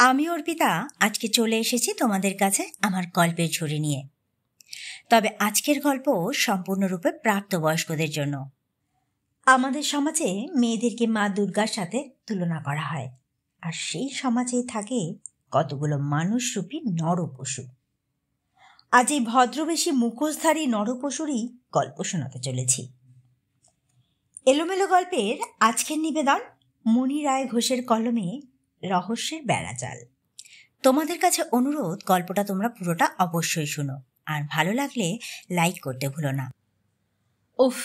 আমি অর্পিতা আজকে চলে এসেছি তোমাদের কাছে আমার গল্পের ঝুড়ি নিয়ে। তবে আজকের গল্প সম্পূর্ণরূপে প্রাপ্তবয়স্কদের জন্য। আমাদের সমাজে মেয়েদেরকে মা দুর্গার সাথে তুলনা করা হয়, আর সেই সমাজে থাকে কতগুলো মানুষরূপী নরপশু। আজ এই ভদ্রবেশী মুখোশধারী নরপশুরই গল্প শোনাতে চলেছি। এলোমেলো গল্পের আজকের নিবেদন মণি রায় ঘোষের কলমে রহস্যের বেড়াজাল। তোমাদের কাছে অনুরোধ, গল্পটা তোমরা পুরোটা অবশ্যই শুনো, আর ভালো লাগলে লাইক করতে ভুলো না। উফ,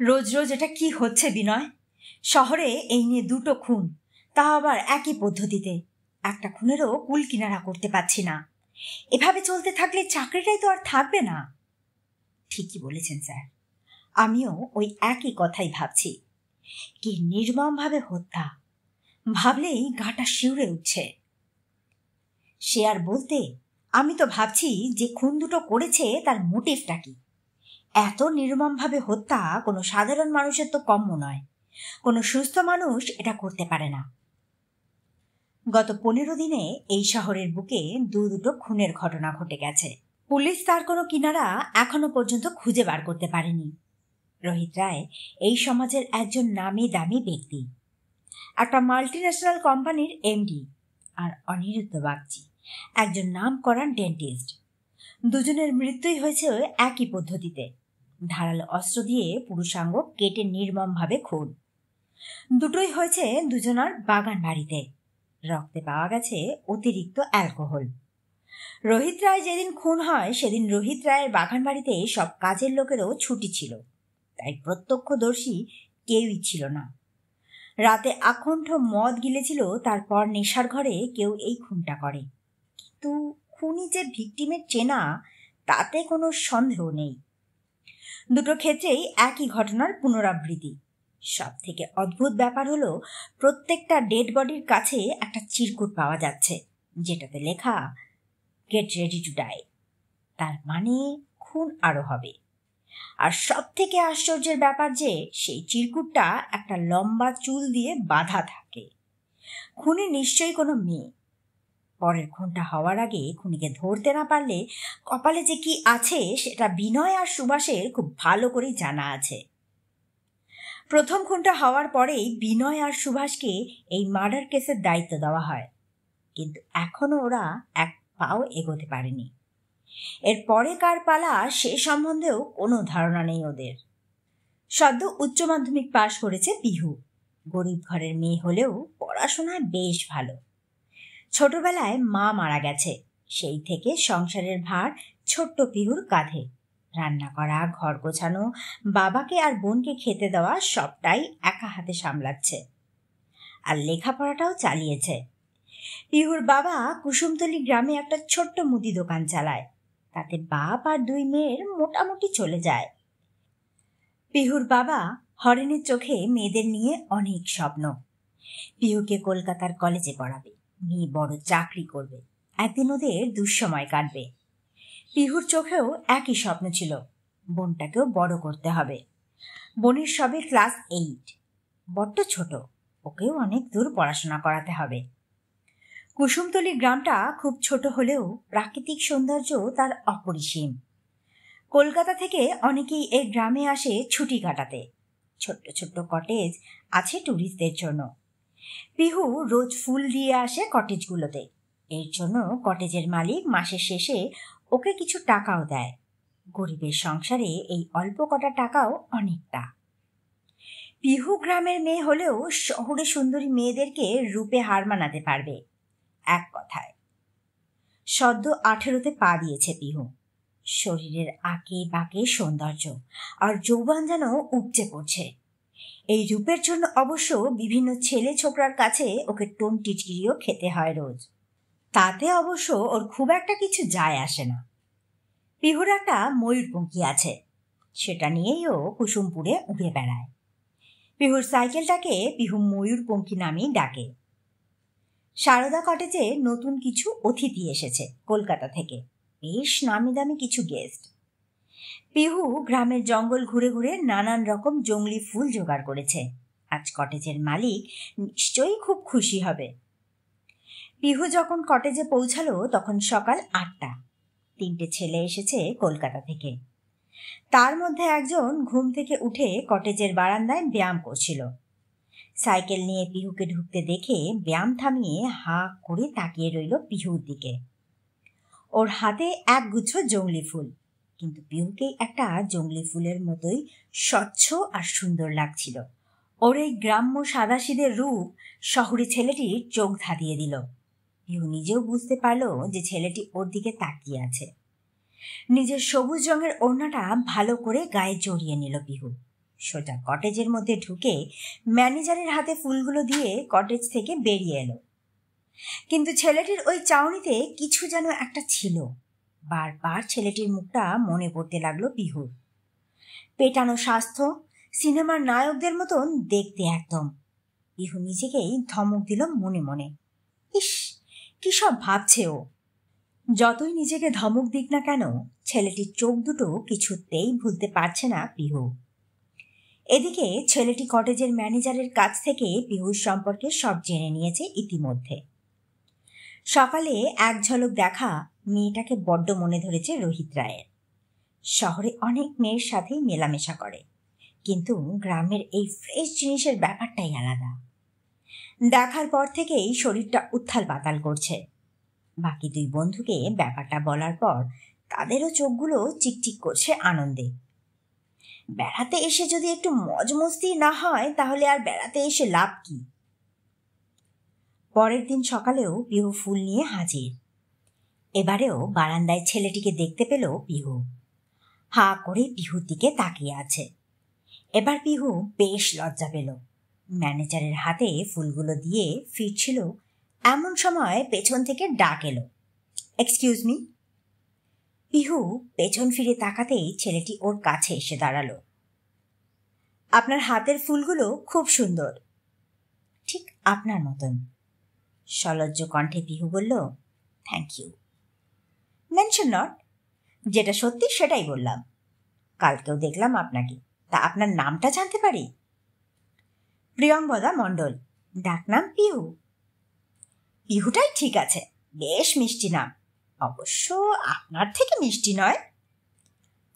রোজ রোজ এটা কি হচ্ছে বিনয়? শহরে এই নিয়ে 2টো খুন, তা আবার একই পদ্ধতিতে। একটা খুনেরও কুল কিনারা করতে পারছি না। এভাবে চলতে থাকলে চাকরিটাই তো আর থাকবে না। ঠিকই বলেছেন স্যার, আমিও ওই একই কথাই ভাবছি। কি নির্মমভাবে হত্যা, ভাবলেই গাটা শিউরে উঠছে। সে আর বলতে, আমি তো ভাবছি যে খুন দুটো করেছে তার মোটিভটা কি। এত নির্মমভাবে হত্যা কোনো সাধারণ মানুষের তো কম্য নয়। কোনো সুস্থ মানুষ এটা করতে পারে না। গত 15 দিনে এই শহরের বুকে 2টো খুনের ঘটনা ঘটে গেছে। পুলিশ তার কোনো কিনারা এখনো পর্যন্ত খুঁজে বার করতে পারেনি। রোহিত রায় এই সমাজের একজন নামি দামি ব্যক্তি, একটা মাল্টিন্যাশনাল কোম্পানির এমডি। আর অনিরুদ্ধ বাগচি একজন নামকরা ডেন্টিস্ট। দুজনের মৃত্যুই হয়েছে একই পদ্ধতিতে, ধারালো অস্ত্র দিয়ে পুরুষাঙ্গ কেটে নির্মমভাবে খুন। দুটোই হয়েছে দুজনার বাগান বাড়িতে। রক্তে পাওয়া গেছে অতিরিক্ত অ্যালকোহল। রোহিত রায় যেদিন খুন হয় সেদিন রোহিত রায়ের বাগান বাড়িতে সব কাজের লোকেরও ছুটি ছিল, তাই প্রত্যক্ষদর্শী কেউই ছিল না। রাতে আকণ্ঠ মদ গিলেছিল, তারপর নেশার ঘরে কেউ এই খুনটা করে। কিন্তু খুনি যে ভিকটিমের চেনা, তাতে কোনো সন্দেহ নেই। দুটো ক্ষেত্রেই একই ঘটনার পুনরাবৃত্তি। সব থেকে অদ্ভুত ব্যাপার হলো, প্রত্যেকটা ডেড বডির কাছে একটা চিরকুট পাওয়া যাচ্ছে, যেটাতে লেখা গেট রেডি টু ডাই। তার মানে খুন আরো হবে। আর সব থেকে আশ্চর্যের ব্যাপার যে সেই চিরকুটটা একটা লম্বা চুল দিয়ে বাঁধা থাকে। খুনি নিশ্চয়ই কোনো মেয়ে। পরের খুনটা হওয়ার আগে খুনিকে ধরতে না পারলে কপালে যে কি আছে সেটা বিনয় আর সুভাষের খুব ভালো করেই জানা আছে। প্রথম খুনটা হওয়ার পরেই বিনয় আর সুভাষকে এই মার্ডার কেসের দায়িত্ব দেওয়া হয়, কিন্তু এখনো ওরা এক পাও এগোতে পারেনি। এর পরে কার পালা সে সম্বন্ধেও কোনো ধারণা নেই ওদের। সদ্য উচ্চ মাধ্যমিক পাশ করেছে পিহু। গরিব ঘরের মেয়ে হলেও পড়াশোনায় বেশ ভালো। ছোটবেলায় মা মারা গেছে, সেই থেকে সংসারের ভার ছোট্ট পিহুর কাঁধে। রান্না করা, ঘর গোছানো, বাবাকে আর বোনকে খেতে দেওয়া সবটাই একা হাতে সামলাচ্ছে, আর লেখাপড়াটাও চালিয়েছে। পিহুর বাবা কুসুমতলি গ্রামে একটা ছোট্ট মুদি দোকান চালায়, তাতে বাপ আর 2 মেয়ের মোটামুটি চলে যায়। পিহুর বাবা হরেনের চোখে মেয়েদের নিয়ে অনেক স্বপ্ন। পিহুকে কলকাতার কলেজে পড়াবে, মেয়ে বড় চাকরি করবে, একদিন ওদের দুঃসময় কাটবে। পিহুর চোখেও একই স্বপ্ন ছিল, বোনটাকেও বড় করতে হবে। বোনের সবে ক্লাস 8, বড্ড ছোট, ওকেও অনেক দূর পড়াশোনা করাতে হবে। কুসুমতলি গ্রামটা খুব ছোট হলেও প্রাকৃতিক সৌন্দর্য তার অপরিসীম। কলকাতা থেকে অনেকেই এই গ্রামে আসে ছুটি কাটাতে। ছোট্ট ছোট্ট কটেজ আছে ট্যুরিস্টদের জন্য। পিহু রোজ ফুল দিয়ে আসে কটেজগুলোতে। এর জন্য কটেজের মালিক মাসের শেষে ওকে কিছু টাকাও দেয়। গরিবের সংসারে এই অল্প কটা টাকাও অনেকটা। পিহু গ্রামের মেয়ে হলেও শহরে সুন্দরী মেয়েদেরকে রূপে হার মানাতে পারবে। এক কথায় সদ্য 18তে পা দিয়েছে পিহু। শরীরের আঁকে বাঁকে সৌন্দর্য আর যৌবন যেন উপচে পড়ছে। এই রূপের জন্য অবশ্য বিভিন্ন ছেলে ছোকরার কাছে ওকে টোন টিটকিরিও খেতে হয় রোজ। তাতে অবশ্য ওর খুব একটা কিছু যায় আসে না। পিহুর একটা ময়ূরপঙ্খী আছে, সেটা নিয়েই ও কুসুমপুরে উড়ে বেড়ায়। পিহুর সাইকেলটাকে পিহু ময়ূরপঙ্খী নামেই ডাকে। সারদা কটেজে নতুন কিছু অতিথি এসেছে কলকাতা থেকে, বেশ নামি দামি কিছু গেস্ট। পিহু গ্রামের জঙ্গল ঘুরে ঘুরে নানান রকম জংলি ফুল জোগাড় করেছে। আজ কটেজের মালিক নিশ্চয়ই খুব খুশি হবে। পিহু যখন কটেজে পৌঁছালো তখন সকাল 8টা। 3টে ছেলে এসেছে কলকাতা থেকে। তার মধ্যে একজন ঘুম থেকে উঠে কটেজের বারান্দায় ব্যায়াম করছিল। সাইকেল নিয়ে পিহুকে ঢুকতে দেখে ব্যায়াম থামিয়ে হা করে তাকিয়ে রইল পিহুর দিকে। ওর হাতে একগুচ্ছ জংলি ফুল, কিন্তু পিহুকে একটা জংলি ফুলের মতোই স্বচ্ছ আর সুন্দর লাগছিল। ওর এই গ্রাম্য সাদাসিধে রূপ শহুরে ছেলেটির চোখ ধাঁধিয়ে দিল। পিহু নিজেও বুঝতে পারল যে ছেলেটি ওর দিকে তাকিয়ে আছে। নিজের সবুজ রঙের ওড়নাটা ভালো করে গায়ে জড়িয়ে নিল পিহু। সোজা কটেজের মধ্যে ঢুকে ম্যানেজারের হাতে ফুলগুলো দিয়ে কটেজ থেকে বেরিয়ে এলো। কিন্তু ছেলেটির ওই চাউনিতে কিছু যেন একটা ছিল। বারবার ছেলেটির মুখটা মনে পড়তে লাগলো পিহুর। পেটানো স্বাস্থ্য, সিনেমার নায়কদের মতন দেখতে একদম। পিহু নিজেকেই ধমক দিল মনে মনে। ইস, কি সব ভাবছে ও! যতই নিজেকে ধমক দিক না কেন, ছেলেটির চোখ দুটো কিছুতেই ভুলতে পারছে না পিহু। এদিকে ছেলেটি কটেজের ম্যানেজারের কাছ থেকে পিহুর সম্পর্কে সব জেনে নিয়েছে ইতিমধ্যে। সকালে এক ঝলক দেখা মেয়েটাকে বড্ড মনে ধরেছে রোহিত রায়ের। শহরে অনেক মেয়ের সাথেই মেলামেশা করে, কিন্তু গ্রামের এই ফ্রেশ জিনিসের ব্যাপারটাই আলাদা। দেখার পর থেকেই শরীরটা উত্থাল পাতাল করছে। বাকি দুই বন্ধুকে ব্যাপারটা বলার পর তাদেরও চোখগুলো চিকচিক করছে আনন্দে। বেড়াতে এসে যদি একটু মজমস্তি না হয় তাহলে আর বেড়াতে এসে লাভ কি? পরের দিন সকালেও পিহু ফুল নিয়ে হাজির। এবারেও বারান্দায় ছেলেটিকে দেখতে পেল পিহু। হা করে পিহুর দিকে তাকিয়ে আছে। এবার পিহু বেশ লজ্জা পেল। ম্যানেজারের হাতে ফুলগুলো দিয়ে ফিরছিল এমন সময় পেছন থেকে ডাক এলো, এক্সকিউজ মি। পিহু পেছন ফিরে তাকাতেই ছেলেটি ওর কাছে এসে দাঁড়ালো। আপনার হাতের ফুলগুলো খুব সুন্দর, ঠিক আপনার মতন। সলজ্জ কণ্ঠে পিহু বলল, থ্যাংক ইউ। মেনশন নট, যেটা সত্যি সেটাই বললাম। কালকেও দেখলাম আপনাকে, তা আপনার নামটা জানতে পারি? প্রিয়ঙ্বদা মণ্ডল, ডাকনাম পিহু। পিহুটাই ঠিক আছে, বেশ মিষ্টি নাম। অবশ্য আপনার থেকে মিষ্টি নয়।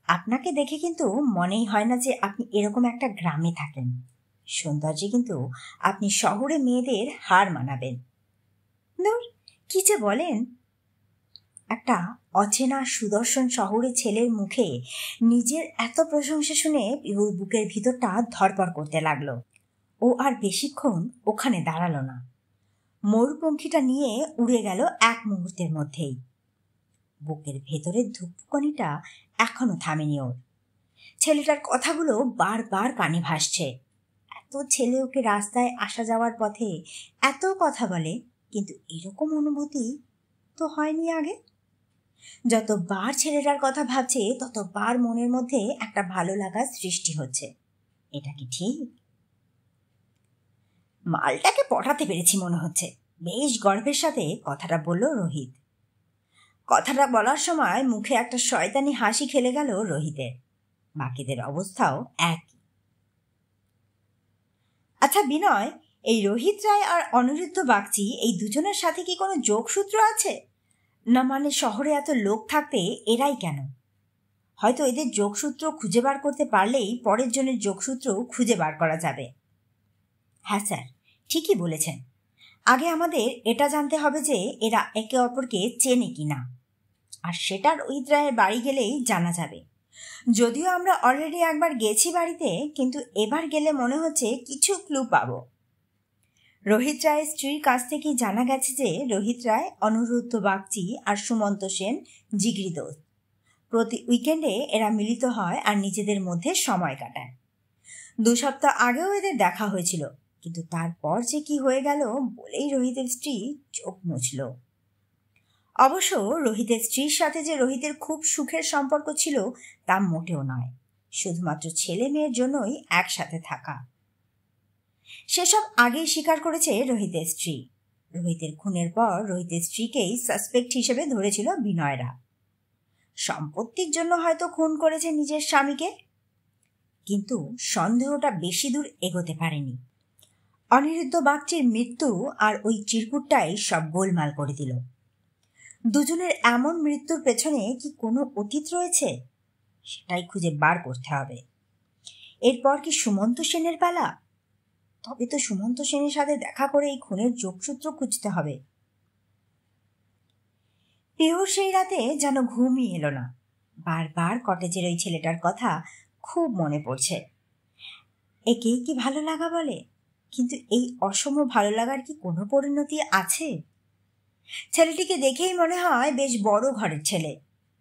আপনাকে দেখে কিন্তু মনেই হয় না যে আপনি এরকম একটা গ্রামে থাকেন। সৌন্দর্যে কিন্তু আপনি শহরে মেয়েদের হার মানাবেন। ধুর, কি যে বলেন! একটা অচেনা সুদর্শন শহরে ছেলের মুখে নিজের এত প্রশংসা শুনে পিহুর বুকের ভিতরটা ধড়পড় করতে লাগলো। ও আর বেশিক্ষণ ওখানে দাঁড়ালো না। ময়ূরপঙ্খীটা নিয়ে উড়ে গেল এক মুহূর্তের মধ্যেই। বুকের ভেতরের ধুকপুকানিটা এখনো থামেনি ওর। ছেলেটার কথাগুলো বারবার কানে ভাসছে। এত ছেলে ওকে রাস্তায় আসা যাওয়ার পথে এত কথা বলে, কিন্তু এরকম অনুভূতি তো হয়নি আগে। যতবার ছেলেটার কথা ভাবছে ততবার মনের মধ্যে একটা ভালো লাগার সৃষ্টি হচ্ছে। এটা কি ঠিক? মালটাকে পটাতে পেরেছি মনে হচ্ছে, বেশ গর্বের সাথে কথাটা বলল রোহিত। কথাটা বলার সময় মুখে একটা শয়তানি হাসি খেলে গেল রোহিতের। বাকিদের অবস্থাও একই। আচ্ছা বিনয়, এই রোহিত রায় আর অনিরুদ্ধ বাগচি এই দুজনের সাথে কি কোনো যোগসূত্র আছে? না মানে শহরে এত লোক থাকতে এরাই কেন? হয়তো এদের যোগসূত্র খুঁজে বার করতে পারলেই পরের জনের যোগসূত্র খুঁজে বার করা যাবে। হ্যাঁ স্যার, ঠিকই বলেছেন। আগে আমাদের এটা জানতে হবে যে এরা একে অপরকে চেনে কিনা, আর সেটা রোহিত রায়ের বাড়ি গেলেই জানা যাবে। যদিও আমরা অলরেডি একবার গেছি বাড়িতে, কিন্তু এবার গেলে মনে হচ্ছে কিছু ক্লু পাবো। রোহিত রায়ের স্ত্রীর কাছ থেকেই জানা গেছে যে রোহিত রায়, অনিরুদ্ধ বাগচি আর সুমন্ত সেন জিগরি দোস্ত। প্রতি উইকেন্ডে এরা মিলিত হয় আর নিজেদের মধ্যে সময় কাটায়। 2 সপ্তাহ আগেও এদের দেখা হয়েছিল, কিন্তু তারপর যে কি হয়ে গেল বলেই রোহিতের স্ত্রী চোখ মুছল। অবশ্য রোহিতের স্ত্রীর সাথে যে রোহিতের খুব সুখের সম্পর্ক ছিল তা মোটেও নয়, শুধুমাত্র ছেলে মেয়ের জন্যই একসাথে থাকা। সেসব আগেই স্বীকার করেছে রোহিতের স্ত্রী। রোহিতের খুনের পর রোহিতের স্ত্রীকেই সাসপেক্ট হিসেবে ধরেছিল বিনয়রা। সম্পত্তির জন্য হয়তো খুন করেছে নিজের স্বামীকে, কিন্তু সন্দেহটা বেশি দূর এগোতে পারেনি। অনিরুদ্ধ বাগচির মৃত্যু আর ওই চিরকুটটাই সব গোলমাল করে দিল। দুজনের এমন মৃত্যুর পেছনে কি কোনো অতীত রয়েছে? সেটাই খুঁজে বার করতে হবে। এরপর কি সুমন্ত সেনের পালা? তবে তো সুমন্ত সেনের সাথে দেখা করে এই খুনের যোগসূত্র খুঁজতে হবে। পিহুর সেই রাতে যেন ঘুমই এলো না। বারবার কটেজের ওই ছেলেটার কথা খুব মনে পড়ছে। একেই কি ভালো লাগা বলে? কিন্তু এই অসম ভালো লাগার কি কোনো পরিণতি আছে? ছেলেটিকে দেখেই মনে হয় বেশ বড় ঘরের ছেলে,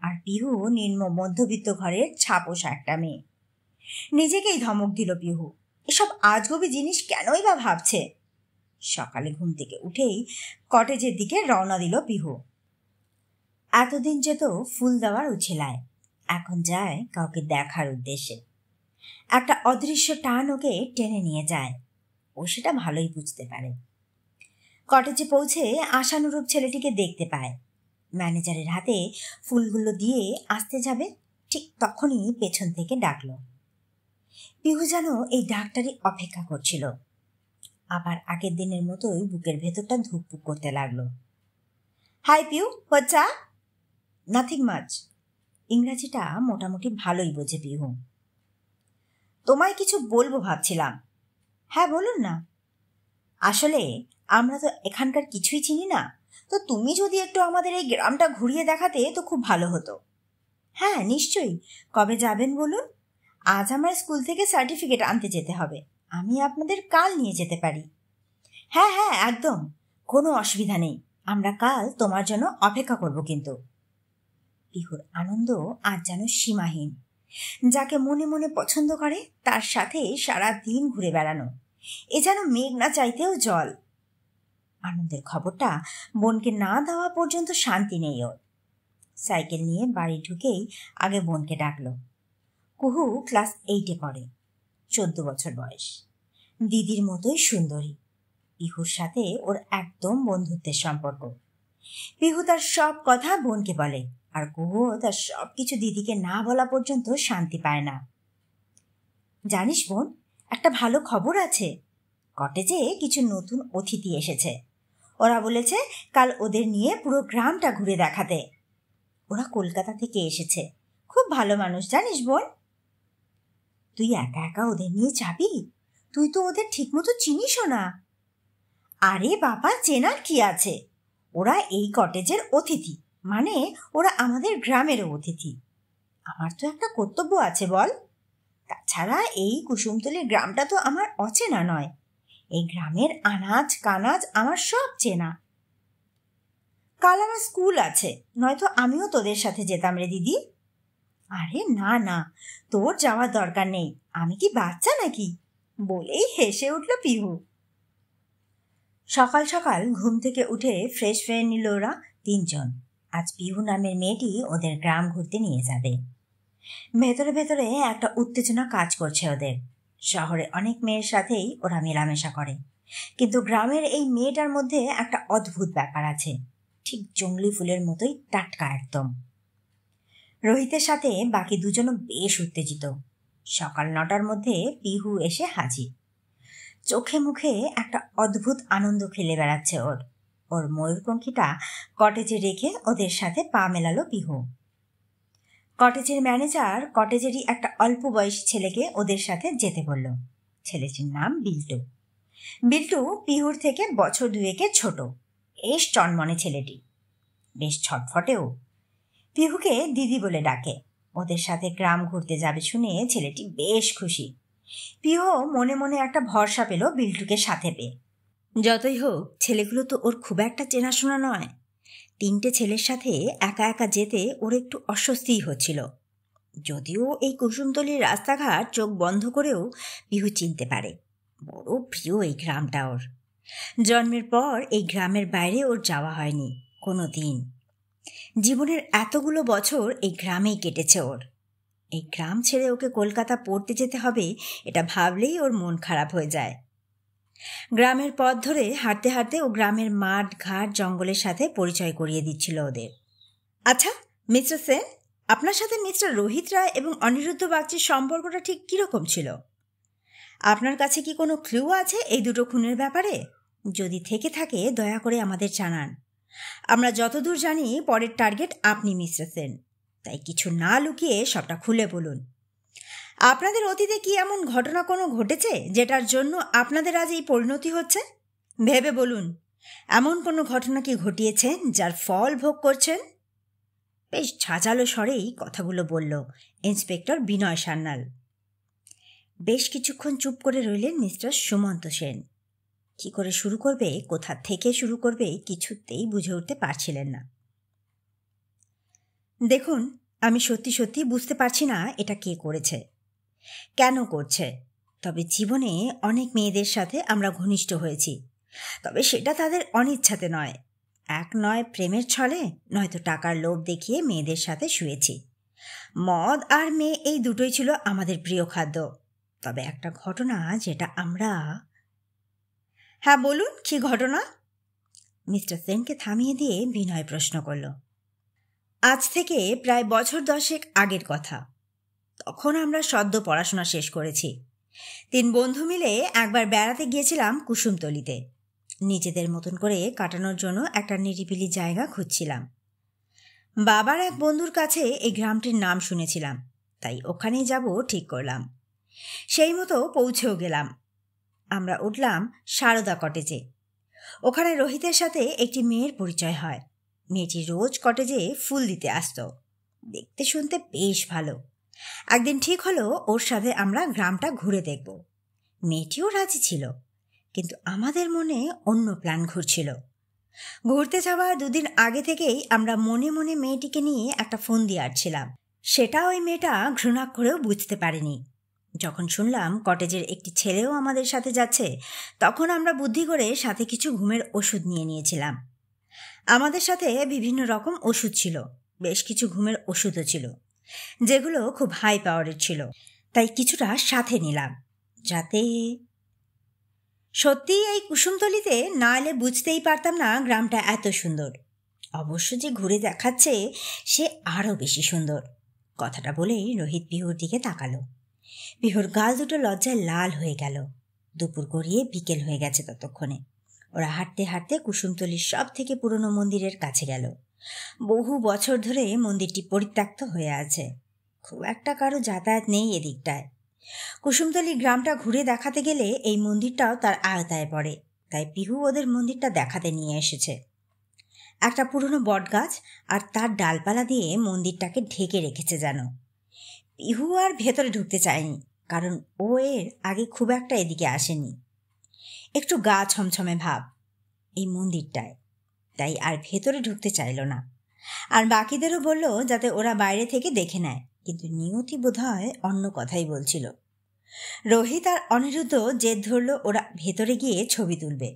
আর পিহু নিম্ন মধ্যবিত্ত ঘরের ছাপোষা একটা মেয়ে। নিজেকেই ধমক দিল পিহু, এসব আজগুবি জিনিস কেনই বা ভাবছে। সকালে ঘুম থেকে উঠেই কটেজের দিকে রওনা দিল পিহু। এতদিন যেত ফুল দেওয়ার উছিলায়, এখন যায় কাউকে দেখার উদ্দেশ্যে। একটা অদৃশ্য টান ওকে টেনে নিয়ে যায়, ও সেটা ভালোই বুঝতে পারে। কটেজে পৌঁছে আশানুরূপ ছেলেটিকে দেখতে পায়। ম্যানেজারের হাতে ফুলগুলো দিয়ে আসতে যাবে, ঠিক তখনই পেছন থেকে ডাকলো। পিহু যেন এই ডাকটারই অপেক্ষা করছিল। আবার আগের দিনের মতোই বুকের ভেতরটা ধুকপুক করতে লাগলো। Hi Piu, what's up? Nothing much. ইংরাজিটা মোটামুটি ভালোই বোঝে পিহু। তোমায় কিছু বলবো ভাবছিলাম। হ্যাঁ বলুন না। আসলে আমরা তো এখানকার কিছুই চিনি না, তো তুমি যদি একটু আমাদের এই গ্রামটা ঘুরিয়ে দেখাতে তো খুব ভালো হতো। হ্যাঁ নিশ্চয়ই, কবে যাবেন বলুন? আজ আমার স্কুল থেকে সার্টিফিকেট আনতে যেতে হবে, আমি আপনাদের কাল নিয়ে যেতে পারি। হ্যাঁ হ্যাঁ একদম, কোনো অসুবিধা নেই, আমরা কাল তোমার জন্য অপেক্ষা করব। কিন্তু পিহুর আনন্দ আজ যেন সীমাহীন। যাকে মনে মনে পছন্দ করে তার সাথে সারা দিন ঘুরে বেড়ানো, এ যেন মেঘ না চাইতেও জল। আনন্দের খবরটা বোনকে না দেওয়া পর্যন্ত শান্তি নেই ওর। সাইকেল নিয়ে বাড়ি ঢুকেই আগে বোনকে ডাকলো। কুহু ক্লাস 8-এ পড়ে, 14 বছর বয়স, দিদির মতোই সুন্দরী। পিহুর সাথে ওর একদম বন্ধুত্বের সম্পর্ক। পিহু তার সব কথা বোনকে বলে, আর কুহু তার সব কিছু দিদিকে না বলা পর্যন্ত শান্তি পায় না। জানিস বোন, একটা ভালো খবর আছে। কটেজে কিছু নতুন অতিথি এসেছে। ওরা বলেছে কাল ওদের নিয়ে পুরো গ্রামটা ঘুরে দেখাতে। ওরা কলকাতা থেকে এসেছে, খুব ভালো মানুষ জানিস বোন। তুই একা একা ওদের নিয়ে যাবি? তুই তো ওদের ঠিকমতো চিনিসও না। আরে বাবা, চেনার কি আছে, ওরা এই কটেজের অতিথি, মানে ওরা আমাদের গ্রামেরও অতিথি। আমার তো একটা কর্তব্য আছে বল। তাছাড়া এই কুসুমতলির গ্রামটা তো আমার অচেনা নয়, এই গ্রামের আনাজ কানাজ আমার সব চেনা। কাল আমার স্কুল আছে, নয়তো আমিও তোদের সাথে যেতাম রে দিদি। আরে না না, তোর যাওয়ার দরকার নেই, আমি কি বাচ্চা নাকি, বলেই হেসে উঠল পিহু। সকাল সকাল ঘুম থেকে উঠে ফ্রেশ হয়ে নিল ওরা তিনজন। আজ পিহু নামের মেয়েটি ওদের গ্রাম ঘুরতে নিয়ে যাবে। ভেতরে ভেতরে একটা উত্তেজনা কাজ করছে ওদের। শহরে অনেক মেয়ের সাথেই ওরা মেলামেশা করে, কিন্তু গ্রামের এই মেয়েটার মধ্যে একটা অদ্ভুত ব্যাপার আছে, ঠিক জংলি ফুলের মতোই টাটকা একদম। রোহিতের সাথে বাকি দুজনও বেশ উত্তেজিত। সকাল 9টার মধ্যে পিহু এসে হাজির। চোখে মুখে একটা অদ্ভুত আনন্দ খেলে বেড়াচ্ছে ওর। ওর ময়ূরপঙ্খীটা কটেজে রেখে ওদের সাথে পা মেলালো পিহু। কটেজের ম্যানেজার কটেজেরই একটা অল্প বয়সী ছেলেকে ওদের সাথে যেতে বলল। ছেলেটির নাম বিল্টু। বিল্টু পিহুর থেকে বছর 2-এর ছোট, বেশ চনমনে ছেলেটি, বেশ ছটফটেও। পিহুকে দিদি বলে ডাকে। ওদের সাথে গ্রাম ঘুরতে যাবে শুনে ছেলেটি বেশ খুশি। পিহু মনে মনে একটা ভরসা পেল বিল্টুকে সাথে পেয়ে। যতই হোক ছেলেগুলো তো ওর খুব একটা চেনাশোনা নয়। 3টে ছেলের সাথে একা একা যেতে ওর একটু অস্বস্তিই হচ্ছিল। যদিও এই কুসুমতলির রাস্তাঘাট চোখ বন্ধ করেও পিহু চিনতে পারে। বড় প্রিয় এই গ্রামটা ওর। জন্মের পর এই গ্রামের বাইরে ওর যাওয়া হয়নি কোনো দিন। জীবনের এতগুলো বছর এই গ্রামেই কেটেছে ওর। এই গ্রাম ছেড়ে ওকে কলকাতা পড়তে যেতে হবে, এটা ভাবলেই ওর মন খারাপ হয়ে যায়। গ্রামের পথ ধরে হাঁটতে হাঁটতে ও গ্রামের মাঠ ঘাট জঙ্গলের সাথে পরিচয় করিয়ে দিচ্ছিল ওদের। আচ্ছা মিস্টার সেন, আপনার সাথে মিস্টার রোহিত রায় এবং অনিরুদ্ধ বাগচির সম্পর্কটা ঠিক কীরকম ছিল? আপনার কাছে কি কোনো ক্লু আছে এই দুটো খুনের ব্যাপারে? যদি থেকে থাকে দয়া করে আমাদের জানান। আমরা যতদূর জানি পরের টার্গেট আপনি মিস্টার সেন, তাই কিছু না লুকিয়ে সবটা খুলে বলুন। আপনাদের অতীতে কি এমন ঘটনা কোনো ঘটেছে যেটার জন্য আপনাদের আজ এই পরিণতি হচ্ছে? ভেবে বলুন, এমন কোনো ঘটনা কি ঘটিয়েছেন যার ফল ভোগ করছেন? বেশ ঝাঁঝালো স্বরেই কথাগুলো বলল ইন্সপেক্টর বিনয় সান্যাল। বেশ কিছুক্ষণ চুপ করে রইলেন মিস্টার সুমন্ত সেন। কি করে শুরু করবে, কোথা থেকে শুরু করবে কিছুতেই বুঝে উঠতে পারছিলেন না। দেখুন, আমি সত্যি সত্যি বুঝতে পারছি না এটা কে করেছে, কেন করছে। তবে জীবনে অনেক মেয়েদের সাথে আমরা ঘনিষ্ঠ হয়েছি, তবে সেটা তাদের অনিচ্ছাতে নয়। এক নয় প্রেমের ছলে, নয়তো টাকার লোভ দেখিয়ে মেয়েদের সাথে শুয়েছি। মদ আর মেয়ে এই দুটোই ছিল আমাদের প্রিয় খাদ্য। তবে একটা ঘটনা যেটা আমরা... হ্যাঁ বলুন, কি ঘটনা? মিস্টার সেনকে থামিয়ে দিয়ে বিনয় প্রশ্ন করল। আজ থেকে প্রায় বছর 10 আগের কথা। তখন আমরা সদ্য পড়াশোনা শেষ করেছি। 3 বন্ধু মিলে একবার বেড়াতে গিয়েছিলাম কুসুমতলিতে। নিজেদের মতন করে কাটানোর জন্য একটা নিরিবিলি জায়গা খুঁজছিলাম। বাবার এক বন্ধুর কাছে এই গ্রামটির নাম শুনেছিলাম, তাই ওখানেই যাব ঠিক করলাম। সেই মতো পৌঁছেও গেলাম। আমরা উঠলাম সারদা কটেজে। ওখানে রোহিতের সাথে একটি মেয়ের পরিচয় হয়। মেয়েটি রোজ কটেজে ফুল দিতে আসত। দেখতে শুনতে বেশ ভালো। একদিন ঠিক হলো ওর সাথে আমরা গ্রামটা ঘুরে দেখব। মেয়েটিও রাজি ছিল, কিন্তু আমাদের মনে অন্য প্ল্যান ঘুরছিল। ঘুরতে যাওয়ার 2 দিন আগে থেকেই আমরা মনে মনে মেয়েটিকে নিয়ে একটা ফোন দিয়ে আসছিলাম। সেটা ওই মেয়েটা ঘৃণা করেও বুঝতে পারেনি। যখন শুনলাম কটেজের একটি ছেলেও আমাদের সাথে যাচ্ছে, তখন আমরা বুদ্ধি করে সাথে কিছু ঘুমের ওষুধ নিয়ে নিয়েছিলাম। আমাদের সাথে বিভিন্ন রকম ওষুধ ছিল, বেশ কিছু ঘুমের ওষুধও ছিল, যেগুলো খুব হাই পাওয়ারের ছিল। তাই কিছুটা সাথে নিলাম, যাতে... সত্যি এই কুসুমতলিতে না এলে বুঝতেই পারতাম না গ্রামটা এত সুন্দর। অবশ্য যে ঘুরে দেখাচ্ছে সে আরও বেশি সুন্দর। কথাটা বলেই রোহিত পিহুর দিকে তাকালো। পিহুর গাল দুটো লজ্জায় লাল হয়ে গেল। দুপুর গড়িয়ে বিকেল হয়ে গেছে ততক্ষণে। ওরা হাঁটতে হাঁটতে কুসুমতলির সব থেকে পুরনো মন্দিরের কাছে গেল। বহু বছর ধরে মন্দিরটি পরিত্যক্ত হয়ে আছে। খুব একটা কারো যাতায়াত নেই এদিকটায়। কুসুমতলি গ্রামটা ঘুরে দেখাতে গেলে এই মন্দিরটাও তার আওতায় পড়ে, তাই পিহু ওদের মন্দিরটা দেখাতে নিয়ে এসেছে। একটা পুরনো বটগাছ আর তার ডালপালা দিয়ে মন্দিরটাকে ঢেকে রেখেছে যেন। পিহু আর ভেতরে ঢুকতে চায়নি, কারণ ও এর আগে খুব একটা এদিকে আসেনি। একটু গা ছমছমে ভাব এই মন্দিরটায়, তাই আর ভেতরে ঢুকতে চাইল না। আর বাকিদেরও বলল যাতে ওরা বাইরে থেকে দেখে নেয়, কিন্তু নিয়তি বোধহয় অন্য কথাই বলছিল। রোহিত আর অনিরুদ্ধ জেদ ধরল ওরা ভেতরে গিয়ে ছবি তুলবে।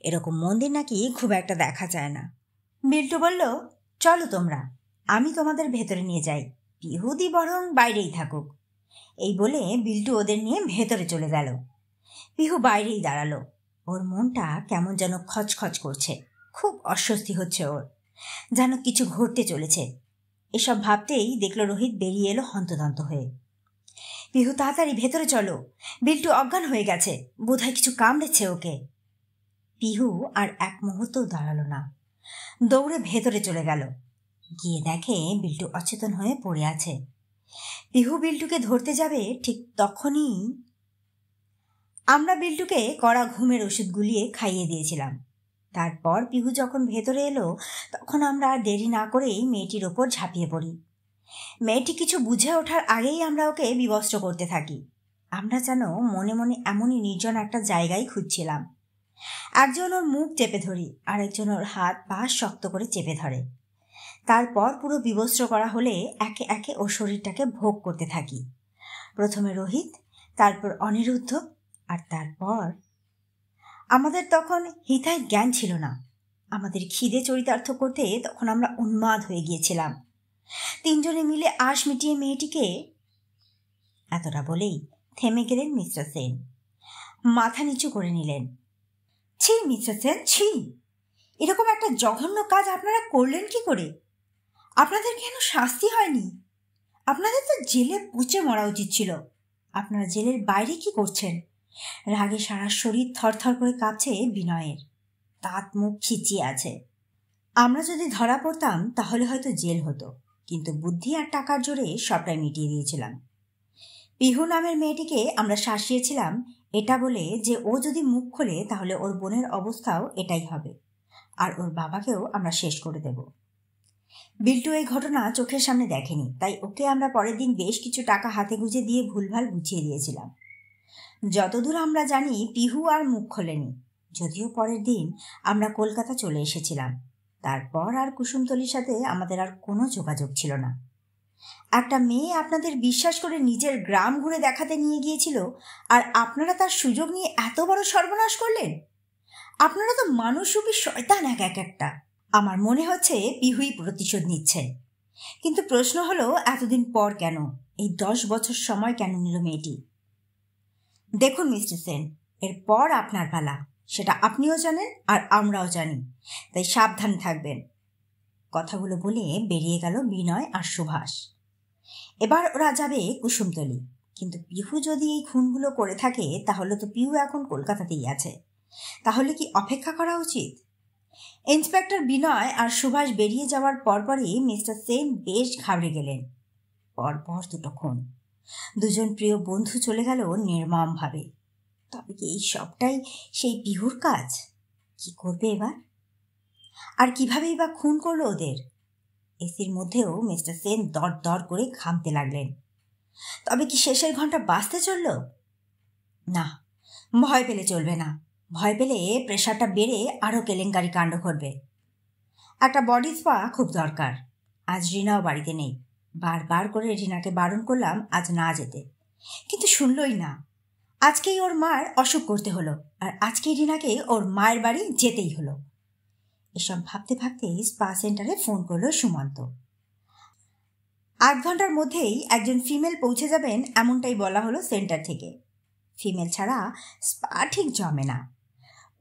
এরকম মন্দির নাকি খুব একটা দেখা যায় না। বিল্টু বলল, চলো তোমরা, আমি তোমাদের ভেতরে নিয়ে যাই, পিহুদি বরং বাইরেই থাকুক। এই বলে বিল্টু ওদের নিয়ে ভেতরে চলে গেল। পিহু বাইরেই দাঁড়ালো। ওর মনটা কেমন যেন খচখচ করছে, খুব অস্বস্তি হচ্ছে ওর, যেন কিছু ঘটতে চলেছে। এসব ভাবতেই দেখলো রোহিত বেরিয়ে এলো হন্তদন্ত হয়ে। পিহু তাড়াতাড়ি ভেতরে চলো, বিল্টু অজ্ঞান হয়ে গেছে, বোধহয় কিছু কামড়েছে ওকে। পিহু আর এক মুহূর্তও দাঁড়ালো না, দৌড়ে ভেতরে চলে গেল। গিয়ে দেখে বিল্টু অচেতন হয়ে পড়ে আছে। পিহু বিল্টুকে ধরতে যাবে, ঠিক তখনই আমরা বিল্টুকে কড়া ঘুমের ওষুধ গুলিয়ে খাইয়ে দিয়েছিলাম। তারপর পিহু যখন ভেতরে এলো, তখন আমরা আর দেরি না করেই মেয়েটির ওপর ঝাঁপিয়ে পড়ি। মেয়েটি কিছু বুঝে ওঠার আগেই আমরা ওকে বিবস্ত্র করতে থাকি। আমরা যেন মনে মনে এমনই নির্জন একটা জায়গায় খুঁজছিলাম। একজন ওর মুখ চেপে ধরি, আরেকজন ওর হাত পা শক্ত করে চেপে ধরে। তারপর পুরো বিবস্ত্র করা হলে একে একে ওর শরীরটাকে ভোগ করতে থাকি। প্রথমে রোহিত, তারপর অনিরুদ্ধ, আর তারপর... আমাদের তখন হিতায় জ্ঞান ছিল না। আমাদের খিদে চরিতার্থ করতে তখন আমরা উন্মাদ হয়ে গিয়েছিলাম। 3 জনে মিলে আশ মিটিয়ে মেয়েটিকে... এতটা বলেই থেমে গেলেন মিস্টার সেন। মাথা নিচু করে নিলেন। ছি মিস্টার সেন, ছি! এরকম একটা জঘন্য কাজ আপনারা করলেন কি করে? আপনাদের কেন শাস্তি হয়নি? আপনাদের তো জেলে পচে মরা উচিত ছিল। আপনারা জেলের বাইরে কি করছেন? রাগে সারা শরীর থরথর করে কাঁপছে বিনয়ের। দাঁত মুখ খিচিয়ে আছে। আমরা যদি ধরা পড়তাম তাহলে হয়তো জেল হতো, কিন্তু বুদ্ধি আর টাকার জোরে সবটাই মিটিয়ে দিয়েছিলাম। পিহু নামের মেয়েটিকে আমরা শাসিয়েছিলাম এটা বলে যে ও যদি মুখ খোলে তাহলে ওর বোনের অবস্থাও এটাই হবে, আর ওর বাবাকেও আমরা শেষ করে দেব। বিল্টু এই ঘটনা চোখের সামনে দেখেনি, তাই ওকে আমরা পরের দিন বেশ কিছু টাকা হাতে গুঁজে দিয়ে ভুলভাল বুঝিয়ে দিয়েছিলাম। যতদূর আমরা জানি পিহু আর মুখ খোলেনি, যদিও পরের দিন আমরা কলকাতা চলে এসেছিলাম। তারপর আর কুসুমতলির সাথে আমাদের আর কোনো যোগাযোগ ছিল না। একটা মেয়ে আপনাদের বিশ্বাস করে নিজের গ্রাম ঘুরে দেখাতে নিয়ে গিয়েছিল, আর আপনারা তার সুযোগ নিয়ে এত বড় সর্বনাশ করলেন। আপনারা তো মানুষরূপী শয়তান এক একটা। আমার মনে হচ্ছে পিহুই প্রতিশোধ নিচ্ছে। কিন্তু প্রশ্ন হলো, এতদিন পর কেন? এই 10 বছর সময় কেন নিল মেয়েটি? দেখুন মিস্টার সেন, এরপর আপনার পালা, সেটা আপনিও জানেন আর আমরাও জানি, তাই সাবধান থাকবেন। কথাগুলো বলে বেরিয়ে গেল বিনয় আর সুভাষ। এবার ওরা যাবে কুসুমতলি। কিন্তু পিহু যদি এই খুনগুলো করে থাকে তাহলে তো পিহু এখন কলকাতাতেই আছে। তাহলে কি অপেক্ষা করা উচিত? ইন্সপেক্টর বিনয় আর সুভাষ বেরিয়ে যাওয়ার পরপরই মিস্টার সেন বেশ ঘাবড়ে গেলেন। পরপর 2টো খুন, 2জন প্রিয় বন্ধু চলে গেল নির্মমভাবে। তবে কি এই সবটাই সেই পিহুর কাজ? কি করবে এবার? আর কিভাবেই বা খুন করলো ওদের? এসির মধ্যেও মিস্টার সেন দর দর করে ঘামতে লাগলেন। তবে কি শেষের ঘন্টা বাজতে চলল? না, ভয় পেলে চলবে না। ভয় পেলে প্রেশারটা বেড়ে আরও কেলেঙ্কারি কাণ্ড ঘটবে। একটা বডি স্পা খুব দরকার। আজ রিনাও বাড়িতে নেই। বারবার করে রিনাকে বারণ করলাম আজ না যেতে, কিন্তু শুনলই না। আজকেই ওর মার অসুখ করতে হলো, আর আজকেই রিনাকে ওর মায়ের বাড়ি যেতেই হলো। এসব ভাবতে ভাবতে স্পা সেন্টারে ফোন করলো সুমন্ত। 8 ঘন্টার মধ্যেই একজন ফিমেল পৌঁছে যাবেন এমনটাই বলা হলো সেন্টার থেকে। ফিমেল ছাড়া স্পা ঠিক জমে না।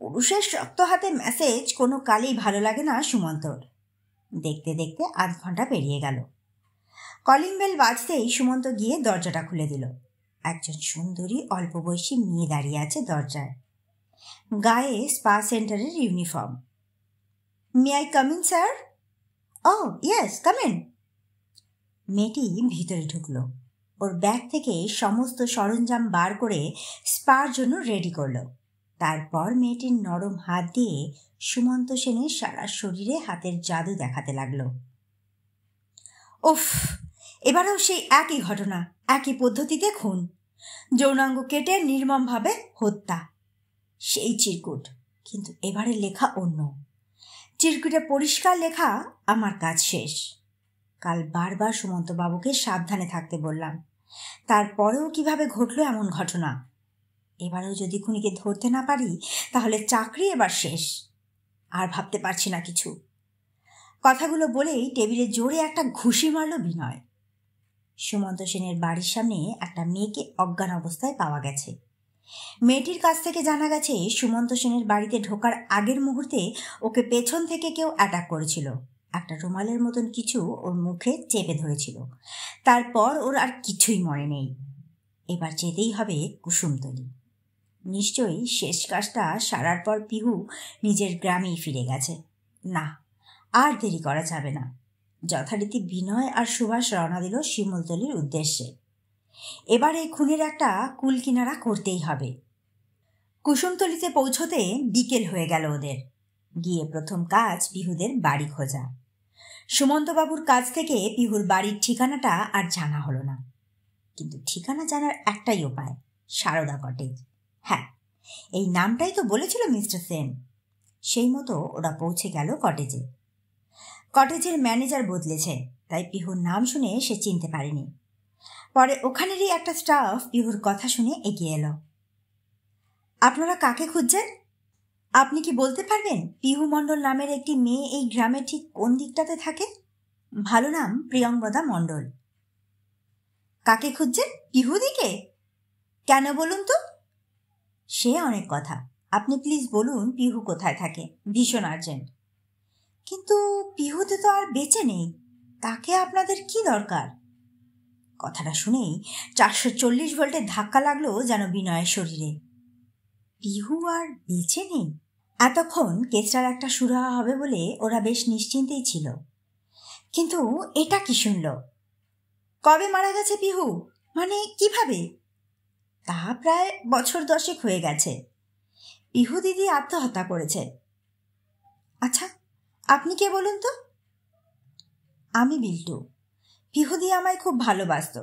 পুরুষের শক্ত হাতে মেসেজ কোনো কালেই ভালো লাগে না সুমন্তর। দেখতে দেখতে 8 ঘন্টা পেরিয়ে গেল। কলিং বেল বাজতেই সুমন্ত গিয়ে দরজাটা খুলে দিল। একজন সুন্দরী অল্প বয়সী মেয়ে দাঁড়িয়ে আছে দরজায়, গায়ে স্পা সেন্টারের uniform. May I come in sir? Oh yes, come in. মেয়েটি ভিতরে ঢুকলো। ওর ব্যাগ থেকে সমস্ত সরঞ্জাম বার করে স্পার জন্য রেডি করলো। তারপর মেয়েটির নরম হাত দিয়ে সুমন্ত সেনের সারা শরীরে হাতের জাদু দেখাতে লাগলো। উফ, এবারেও সেই একই ঘটনা, একই পদ্ধতিতে খুন, যৌনাঙ্গ কেটে নির্মমভাবে হত্যা। সেই চিরকুট, কিন্তু এবারে লেখা অন্য। চিরকুটে পরিষ্কার লেখা, আমার কাজ শেষ। কাল বারবার সুমন্তবাবুকে সাবধানে থাকতে বললাম, তারপরেও কিভাবে ঘটলো এমন ঘটনা? এবারেও যদি খুনিকে ধরতে না পারি তাহলে চাকরি এবার শেষ। আর ভাবতে পারছি না কিছু। কথাগুলো বলেই টেবিলে জোরে একটা ঘুষি মারল বিনয়। সুমন্ত সেনের বাড়ির সামনে একটা মেয়েকে অজ্ঞান অবস্থায় পাওয়া গেছে। মেয়েটির কাছ থেকে জানা গেছে সুমন্ত সেনের বাড়িতে ঢোকার আগের মুহূর্তে ওকে পেছন থেকে কেউ অ্যাটাক করেছিল। একটা রুমালের মতন কিছু ওর মুখে চেপে ধরেছিল। তারপর ওর আর কিছুই মনে নেই। এবার যেতেই হবে কুসুমতলি। নিশ্চয়ই শেষ কাজটা সারার পর পিহু নিজের গ্রামেই ফিরে গেছে। না, আর দেরি করা যাবে না। যথারীতি বিনয় আর সুভাষ রওনা দিল শিমুলতলির উদ্দেশ্যে। এবার এই খুনের একটা কুল কিনারা করতেই হবে। কুসুমতলিতে পৌঁছতে বিকেল হয়ে গেল ওদের। গিয়ে প্রথম কাজ পিহুদের বাড়ি খোঁজা। সুমন্তবাবুর কাছ থেকে পিহুর বাড়ির ঠিকানাটা আর জানা হলো না, কিন্তু ঠিকানা জানার একটাই উপায়, সারদা কটেজ। হ্যাঁ, এই নামটাই তো বলেছিল মিস্টার সেন। সেই মতো ওরা পৌঁছে গেল কটেজে। কটেজের ম্যানেজার বদলেছে, তাই পিহুর নাম শুনে সে চিনতে পারেনি। পরে ওখানেরই একটা স্টাফ পিহুর কথা শুনে এগিয়ে এলো। আপনারা কাকে খুঁজছেন? আপনি কি বলতে পারবেন পিহু মণ্ডল নামের একটি মেয়ে এই গ্রামের ঠিক কোন দিকটাতে থাকে? ভালো নাম প্রিয়ঙ্বদা মণ্ডল। কাকে খুঁজছেন? পিহু দিকে? কেন বলুন তো? সে অনেক কথা, আপনি প্লিজ বলুন পিহু কোথায় থাকে, ভীষণ আর্জেন্ট। কিন্তু পিহুতে তো আর বেঁচে নেই, তাকে আপনাদের কি দরকার? কথাটা শুনেই 440 ভোল্টের ধাক্কা লাগলো যেন বিনয়ের শরীরে। পিহু আর বেঁচে নেই। এতক্ষণ কেসটার একটা সুরাহা হবে বলে ওরা বেশ নিশ্চিন্তেই ছিল, কিন্তু এটা কি শুনল? কবে মারা গেছে পিহু? মানে কিভাবে? তা প্রায় বছর 10 হয়ে গেছে। পিহু দিদি আত্মহত্যা করেছে। আচ্ছা, আপনি কে বলুন তো? আমি বিল্টু। পিহুদি আমায় খুব ভালোবাসত।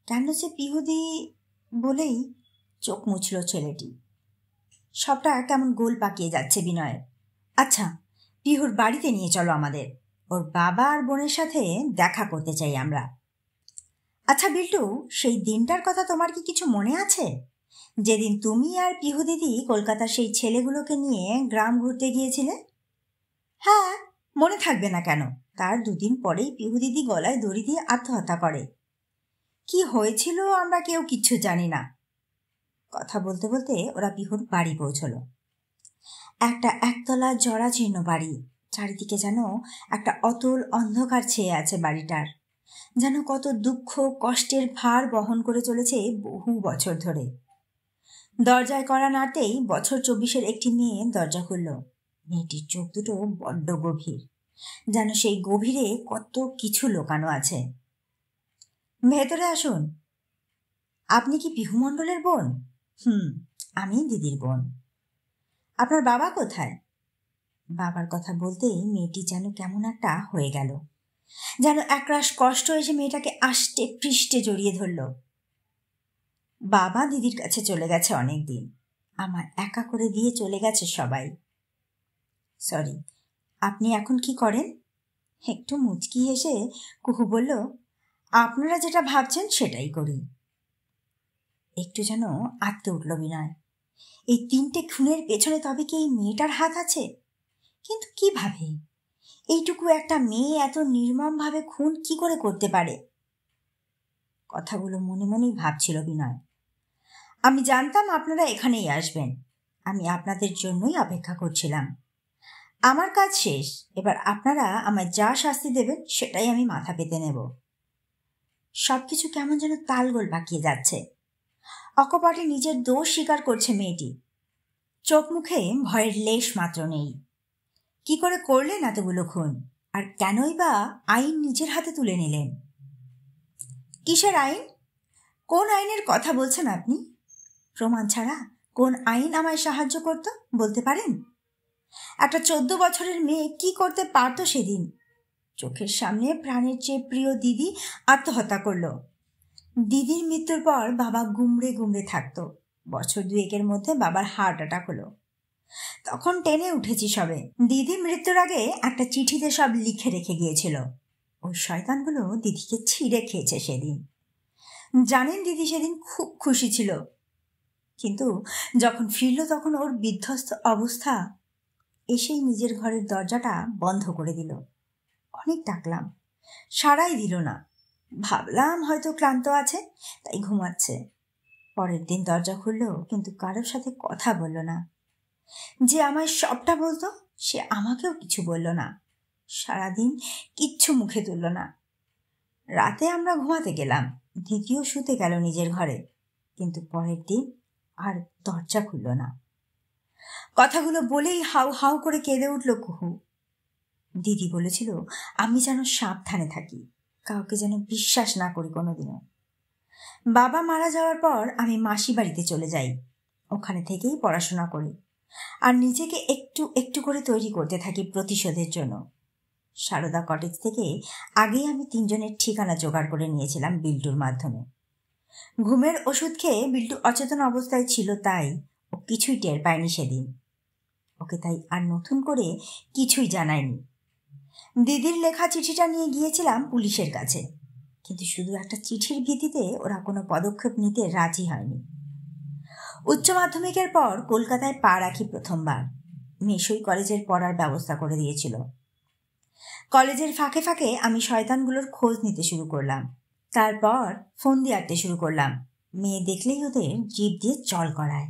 কেন সে পিহুদি বলেই চোখ মুছল ছেলেটি। সবটা কেমন গোল পাকিয়ে যাচ্ছে বিনয়ের। আচ্ছা, পিহুর বাড়িতে নিয়ে চলো আমাদের। ওর বাবা আর বোনের সাথে দেখা করতে চাই আমরা। আচ্ছা বিল্টু, সেই দিনটার কথা তোমার কি কিছু মনে আছে? যেদিন তুমি আর পিহু দিদি কলকাতার সেই ছেলেগুলোকে নিয়ে গ্রাম ঘুরতে গিয়েছিলে? হ্যাঁ, মনে থাকবে না কেন? তার 2 দিন পরেই পিহু দিদি গলায় দড়ি দিয়ে আত্মহত্যা করে। কি হয়েছিল আমরা কেউ কিচ্ছু জানি না। কথা বলতে বলতে ওরা পিহুর বাড়ি পৌঁছলো। একটা একতলা জরাজীর্ণ বাড়ি। চারিদিকে যেন একটা অতল অন্ধকার ছেয়ে আছে বাড়িটার। যেন কত দুঃখ কষ্টের ভার বহন করে চলেছে বহু বছর ধরে। দরজায় কড়া নাড়তেই বছর 24-এর একটি মেয়ে দরজা খুলল। মেয়েটির চোখ দুটো বড্ড গভীর, যেন সেই গভীরে কত কিছু লুকানো আছে। ভেতরে আসুন। আপনি কি পিহু মণ্ডলের বোন? আমি দিদির বোন। আপনার বাবা কোথায়? বাবার কথা বলতেই মেয়েটি যেন কেমন একটা হয়ে গেল, যেন একরাশ কষ্ট এসে মেয়েটাকে আষ্টে পৃষ্ঠে জড়িয়ে ধরল। বাবা দিদির কাছে চলে গেছে অনেক দিন। আমার একা করে দিয়ে চলে গেছে সবাই। সরি, আপনি এখন কি করেন? একটু মুচকি হেসে কুহু বলল, আপনারা যেটা ভাবছেন সেটাই করি। একটু যেন আঁতকে উঠল বিনয়। এই 3টে খুনের পেছনে তবে কি এই মেয়েটার হাত আছে? কিন্তু কিভাবে? এইটুকু একটা মেয়ে এত নির্মমভাবে খুন কি করে করতে পারে? কথাগুলো মনে মনেই ভাবছিল বিনয়। আমি জানতাম আপনারা এখানেই আসবেন। আমি আপনাদের জন্যই অপেক্ষা করছিলাম। আমার কাজ শেষ। এবার আপনারা আমায় যা শাস্তি দেবেন সেটাই আমি মাথা পেতে নেব। সবকিছু কেমন যেন তালগোল পাকিয়ে যাচ্ছে। অকপটে নিজের দোষ স্বীকার করছে মেয়েটি। চোখ মুখে ভয়ের লেশ মাত্র নেই। কি করে করলেন এতগুলো খুন? আর কেনই বা আইন নিজের হাতে তুলে নিলেন? কিসের আইন? কোন আইনের কথা বলছেন আপনি? প্রমাণ ছাড়া কোন আইন আমায় সাহায্য করত বলতে পারেন? একটা 14 বছরের মেয়ে কি করতে পারত সেদিন? চোখের সামনে প্রাণের চেয়ে প্রিয় দিদি আত্মহত্যা করল। দিদির মৃত্যুর পর বাবা গুমড়ে গুমড়ে থাকত। বছর 2-এর মধ্যে বাবার হার্ট অ্যাটাক হলো। তখন টেনে উঠেছি সবে। দিদি মৃত্যুর আগে একটা চিঠিতে সব লিখে রেখে গিয়েছিল। ওই শয়তানগুলো দিদিকে ছিঁড়ে খেয়েছে সেদিন। জানেন, দিদি সেদিন খুব খুশি ছিল, কিন্তু যখন ফিরল তখন ওর বিধ্বস্ত অবস্থা। এসেই নিজের ঘরের দরজাটা বন্ধ করে দিল। অনেক ডাকলাম, সাড়াই দিল না। ভাবলাম হয়তো ক্লান্ত আছে, তাই ঘুমাচ্ছে। পরের দিন দরজা খুলল, কিন্তু কারোর সাথে কথা বলল না। যে আমায় সবটা বলতো সে আমাকেও কিছু বলল না। সারাদিন কিচ্ছু মুখে তুলল না। রাতে আমরা ঘুমাতে গেলাম। দিদিও শুতে গেল নিজের ঘরে, কিন্তু পরের দিন আর দরজা খুলল না। কথাগুলো বলেই হাউ হাউ করে কেঁদে উঠল কুহু। দিদি বলেছিল আমি যেন সাবধানে থাকি, কাউকে যেন বিশ্বাস না করি কোনোদিনও। বাবা মারা যাওয়ার পর আমি মাসি বাড়িতে চলে যাই। ওখানে থেকেই পড়াশোনা করি আর নিজেকে একটু একটু করে তৈরি করতে থাকি প্রতিশোধের জন্য। সারদা কটেজ থেকে আগেই আমি 3 জনের ঠিকানা জোগাড় করে নিয়েছিলাম বিল্টুর মাধ্যমে। ঘুমের ওষুধ খেয়ে বিল্টু অচেতন অবস্থায় ছিল, তাই ও কিছুই টের পায়নি সেদিন। ওকে তাই আর নতুন করে কিছুই জানায়নি। দিদির লেখা চিঠিটা নিয়ে গিয়েছিলাম পুলিশের কাছে, কিন্তু শুধু একটা চিঠির ভিত্তিতে ওরা কোনো পদক্ষেপ নিতে রাজি হয়নি। উচ্চ মাধ্যমিকের পর কলকাতায় পা রাখি প্রথমবার। মেশোই কলেজের পড়ার ব্যবস্থা করে দিয়েছিল। কলেজের ফাঁকে ফাঁকে আমি শয়তানগুলোর খোঁজ নিতে শুরু করলাম। তারপর ফোন দিয়ে আঁটতে শুরু করলাম। মেয়ে দেখলেই ওদের জিভ দিয়ে জল করায়।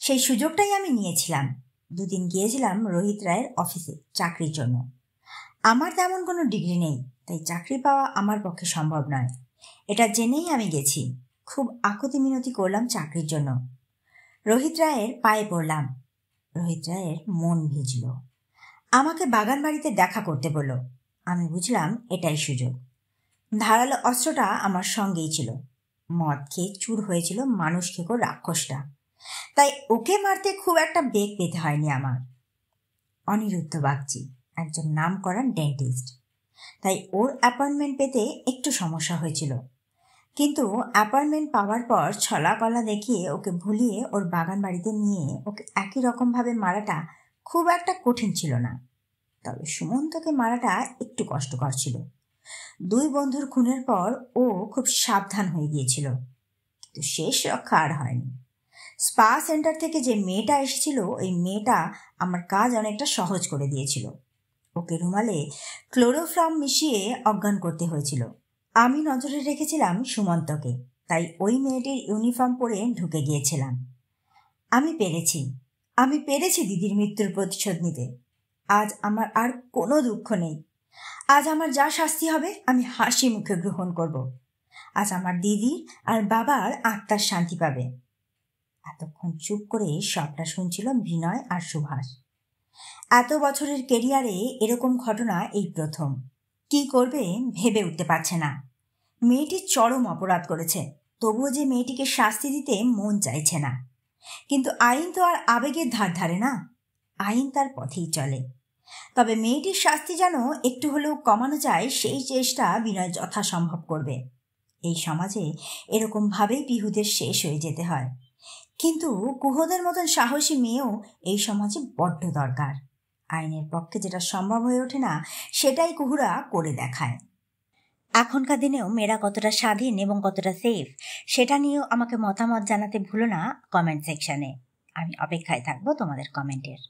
সেই সুযোগটাই আমি নিয়েছিলাম। 2 দিন গিয়েছিলাম রোহিত রায়ের অফিসে চাকরির জন্য। আমার তেমন কোনো ডিগ্রি নেই, তাই চাকরি পাওয়া আমার পক্ষে সম্ভব নয়। এটা জেনেই আমি গেছি। খুব আকুতি মিনতি করলাম চাকরির জন্য। রোহিত রায়ের পায়ে পড়লাম। রোহিত রায়ের মন ভিজল। আমাকে বাগান বাড়িতে দেখা করতে বলল। আমি বুঝলাম এটাই সুযোগ। ধারালো অস্ত্রটা আমার সঙ্গেই ছিল। মদ খেয়ে চুর হয়েছিল মানুষ খেকো রাক্ষসটা, তাই ওকে মারতে খুব একটা বেগ পেতে হয়নি আমার। অনিরুদ্ধ বাগচি একজন নামকরা ডেন্টিস্ট, তাই ওর অ্যাপয়েন্টমেন্ট পেতে একটু সমস্যা হয়েছিল। কিন্তু অ্যাপয়েন্টমেন্ট পাওয়ার পর ছলা কলা দেখিয়ে ওকে ভুলিয়ে ওর বাগান বাড়িতে নিয়ে ওকে একই রকমভাবে মারাটা খুব একটা কঠিন ছিল না। তবে সুমন্তকে মারাটা একটু কষ্টকর ছিল। দুই বন্ধুর খুনের পর ও খুব সাবধান হয়ে গিয়েছিল, কিন্তু শেষ রক্ষা আর হয়নি। স্পা সেন্টার থেকে যে মেয়েটা এসেছিল ওই মেয়েটা আমার কাজ অনেকটা সহজ করে দিয়েছিল। ওকে রুমালে ক্লোরোফর্ম মিশিয়ে অজ্ঞান করতে হয়েছিল। আমি নজরে রেখেছিলাম সুমন্তকে, তাই ওই মেয়েটির ইউনিফর্ম পরে ঢুকে গিয়েছিলাম। আমি পেরেছি দিদির মৃত্যুর প্রতিশোধ নিতে। আজ আমার আর কোনো দুঃখ নেই। আজ আমার যা শাস্তি হবে আমি হাসি মুখে গ্রহণ করব। আজ আমার দিদির আর বাবার আত্মার শান্তি পাবে। এতক্ষণ চুপ করে সবটা শুনছিল বিনয় আর সুভাষ। এত বছরের কেরিয়ারে এরকম ঘটনা এই প্রথম। কি করবে ভেবে উঠতে পারছে না। মেয়েটি চরম অপরাধ করেছে, তবুও যে মেয়েটিকে শাস্তি দিতে মন চাইছে না। কিন্তু আইন তো আর আবেগের ধার ধারে না, আইন তার পথেই চলে। তবে মেয়েটির শাস্তি যেন একটু হলেও কমানো যায় সেই চেষ্টা বিনয় যথাসম্ভব করবে। এই সমাজে এরকমভাবেই পিহুদের শেষ হয়ে যেতে হয়, কিন্তু কুহদের মতন সাহসী মেয়েও এই সমাজে বড্ড দরকার। আইনের পক্ষে যেটা সম্ভব হয়ে ওঠে না সেটাই কুহুরা করে দেখায়। এখনকার দিনেও মেয়েরা কতটা স্বাধীন এবং কতটা সেফ সেটা নিয়েও আমাকে মতামত জানাতে ভুলো না কমেন্ট সেকশনে। আমি অপেক্ষায় থাকবো তোমাদের কমেন্টের।